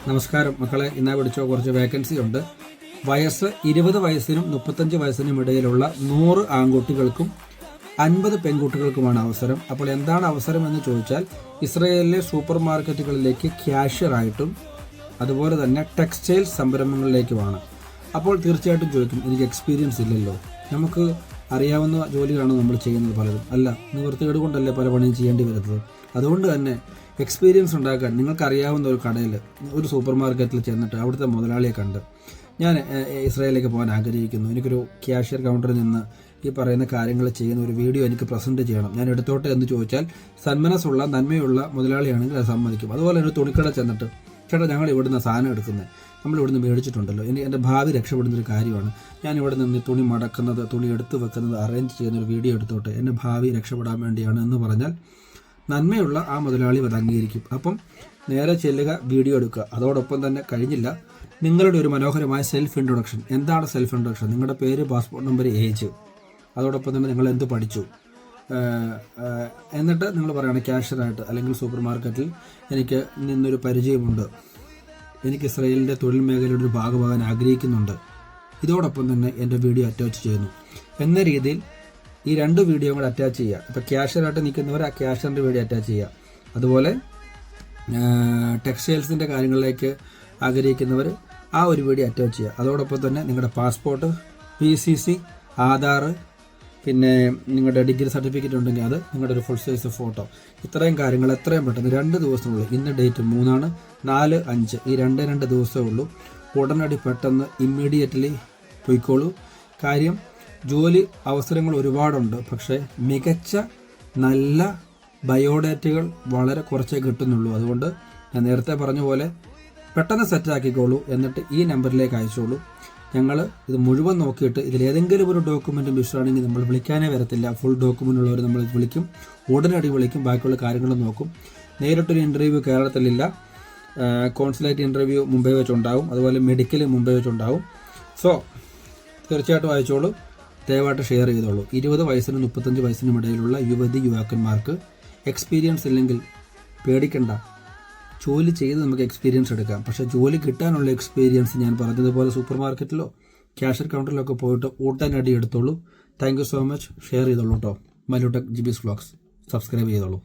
നമസ്കാരം മക്കളെ, ഇന്നാ പിടിച്ചോ കുറച്ച് വേക്കൻസി ഉണ്ട്. വയസ്സ് 20 വയസ്സിനും 35 വയസ്സിനും ഇടയിലുള്ള 100 ആൺകുട്ടികൾക്കും 50 പെൺകുട്ടികൾക്കുമാണ് അവസരം. അപ്പോൾ എന്താണ് അവസരം എന്ന് ചോദിച്ചാൽ, ഇസ്രയേലിലെ സൂപ്പർ മാർക്കറ്റുകളിലേക്ക് ക്യാഷ്യറായിട്ടും അതുപോലെ തന്നെ ടെക്സ്റ്റൈൽ സംരംഭങ്ങളിലേക്കുമാണ്. അപ്പോൾ തീർച്ചയായിട്ടും ചോദിക്കും, എനിക്ക് എക്സ്പീരിയൻസ് ഇല്ലല്ലോ, നമുക്ക് അറിയാവുന്ന ജോലികളാണ് നമ്മൾ ചെയ്യുന്നത് പലരും. അല്ല, നിവൃത്തികേട് കൊണ്ടല്ലേ പല പണിയും ചെയ്യേണ്ടി വരുന്നത്. അതുകൊണ്ട് തന്നെ എക്സ്പീരിയൻസ് ഉണ്ടാക്കാൻ നിങ്ങൾക്കറിയാവുന്ന ഒരു കടയിൽ, ഒരു സൂപ്പർ മാർക്കറ്റിൽ ചെന്നിട്ട് അവിടുത്തെ മുതലാളിയെ കണ്ട് ഞാൻ ഇസ്രായേലിലേക്ക് പോകാൻ ആഗ്രഹിക്കുന്നു, എനിക്കൊരു ക്യാഷ്യർ കൗണ്ടറിൽ നിന്ന് ഈ പറയുന്ന കാര്യങ്ങൾ ചെയ്യുന്ന ഒരു വീഡിയോ എനിക്ക് പ്രസൻറ്റ് ചെയ്യണം, ഞാൻ എടുത്തോട്ടെ എന്ന് ചോദിച്ചാൽ സന്മനസ്സുള്ള നന്മയുള്ള മുതലാളിയാണെങ്കിൽ അത് സമ്മതിക്കും. അതുപോലെ ഒരു തുണിക്കട ചെന്നിട്ട്, ചേട്ടാ ഞങ്ങൾ ഇവിടുന്ന് സാധനം എടുക്കുന്നത്, നമ്മൾ ഇവിടുന്ന് മേടിച്ചിട്ടുണ്ടല്ലോ, എൻ്റെ ഭാവി രക്ഷപ്പെടുന്നൊരു കാര്യമാണ്, ഞാൻ ഇവിടെ നിന്ന് തുണി മടക്കുന്നത്, തുണി എടുത്തു വെക്കുന്നത്, അറേഞ്ച് ചെയ്യുന്ന ഒരു വീഡിയോ എടുത്തോട്ടെ, എൻ്റെ ഭാവി രക്ഷപ്പെടാൻ വേണ്ടിയാണ് എന്ന് പറഞ്ഞാൽ നന്മയുള്ള ആ മുതലാളി അത് അംഗീകരിക്കും. അപ്പം നേരെ ചെല്ലുക, വീഡിയോ എടുക്കുക. അതോടൊപ്പം തന്നെ കഴിഞ്ഞില്ല, നിങ്ങളുടെ ഒരു മനോഹരമായ സെൽഫ് ഇൻട്രൊഡക്ഷൻ. എന്താണ് സെൽഫ് ഇൻട്രൊഡക്ഷൻ? നിങ്ങളുടെ പേര്, പാസ്പോർട്ട് നമ്പർ, ഏജ്, അതോടൊപ്പം തന്നെ നിങ്ങൾ എന്ത് പഠിച്ചു, എന്നിട്ട് നിങ്ങൾ പറയുകയാണ് ക്യാഷ്യറായിട്ട് അല്ലെങ്കിൽ സൂപ്പർ മാർക്കറ്റിൽ എനിക്ക് നിന്നൊരു പരിചയമുണ്ട്, എനിക്ക് ഇസ്രായേലിൻ്റെ തൊഴിൽ മേഖലയുടെ ഒരു ഭാഗമാകാൻ ആഗ്രഹിക്കുന്നുണ്ട്, ഇതോടൊപ്പം തന്നെ എൻ്റെ വീഡിയോ അറ്റാച്ച് ചെയ്യുന്നു എന്ന രീതിയിൽ ഈ 2 വീഡിയോ കൂടെ അറ്റാച്ച് ചെയ്യുക. ഇപ്പോൾ ക്യാഷ്യറായിട്ട് നിൽക്കുന്നവർ ആ ക്യാഷ്യറിൻ്റെ വീഡിയോ അറ്റാച്ച് ചെയ്യുക. അതുപോലെ ടെക്സ്റ്റൈൽസിൻ്റെ കാര്യങ്ങളിലേക്ക് ആഗ്രഹിക്കുന്നവർ ആ ഒരു വീഡിയോ അറ്റാച്ച് ചെയ്യുക. അതോടൊപ്പം തന്നെ നിങ്ങളുടെ പാസ്പോർട്ട്, PCC, ആധാർ, പിന്നെ നിങ്ങളുടെ ഡിഗ്രി സർട്ടിഫിക്കറ്റ് ഉണ്ടെങ്കിൽ അത്, നിങ്ങളുടെ ഒരു ഫുൾ സൈസ് ഫോട്ടോ, ഇത്രയും കാര്യങ്ങൾ എത്രയും പെട്ടെന്ന് 2 ദിവസത്തിനുള്ളിൽ, ഇന്ന് ഡേറ്റ് 3, 4, 5 ഈ 2 ദിവസമേ ഉള്ളൂ. ഉടനടി പെട്ടെന്ന് ഇമ്മീഡിയറ്റ്ലി പോയിക്കോളൂ. കാര്യം ജോലി അവസരങ്ങൾ ഒരുപാടുണ്ട്, പക്ഷേ മികച്ച നല്ല ബയോഡേറ്റകൾ വളരെ കുറച്ചേ കിട്ടുന്നുള്ളൂ. അതുകൊണ്ട് ഞാൻ നേരത്തെ പറഞ്ഞ പോലെ പെട്ടെന്ന് സെറ്റാക്കിക്കോളൂ, എന്നിട്ട് ഈ നമ്പറിലേക്ക് അയച്ചോളൂ. ഞങ്ങൾ ഇത് മുഴുവൻ നോക്കിയിട്ട് ഇതിലേതെങ്കിലും ഒരു ഡോക്യുമെൻറ്റും മിസ്സാണെങ്കിൽ നമ്മൾ വിളിക്കാനേ വരത്തില്ല. ഫുൾ ഡോക്യുമെൻ്റ് ഉള്ളവർ നമ്മൾ വിളിക്കും, ഉടനടി വിളിക്കും, ബാക്കിയുള്ള കാര്യങ്ങൾ നോക്കും. നേരിട്ടൊരു ഇൻ്റർവ്യൂ കേരളത്തിലില്ല, കോൺസുലേറ്റ് ഇൻ്റർവ്യൂ മുംബൈ വെച്ചുണ്ടാവും, അതുപോലെ മെഡിക്കൽ മുംബൈ വെച്ചുണ്ടാവും. സോ തീർച്ചയായിട്ടും അയച്ചോളൂ, ദയവായിട്ട് ഷെയർ ചെയ്തോളൂ. 20 വയസ്സിനും 35 വയസ്സിനും ഇടയിലുള്ള യുവക്കന്മാർക്ക് എക്സ്പീരിയൻസ് ഇല്ലെങ്കിൽ പേടിക്കണ്ട, ജോലി ചെയ്ത് നമുക്ക് എക്സ്പീരിയൻസ് എടുക്കാം. പക്ഷേ ജോലി കിട്ടാനുള്ള എക്സ്പീരിയൻസ് ഞാൻ പറഞ്ഞതുപോലെ സൂപ്പർ മാർക്കറ്റിലോ ക്യാഷ്യർ കൗണ്ടറിലൊക്കെ പോയിട്ട് ഉടനടി എടുത്തോളൂ. Thank you so much. Share ചെയ്തോളൂ കേട്ടോ. Mallu tech GB's vlogs subscribe ചെയ്തോളൂ.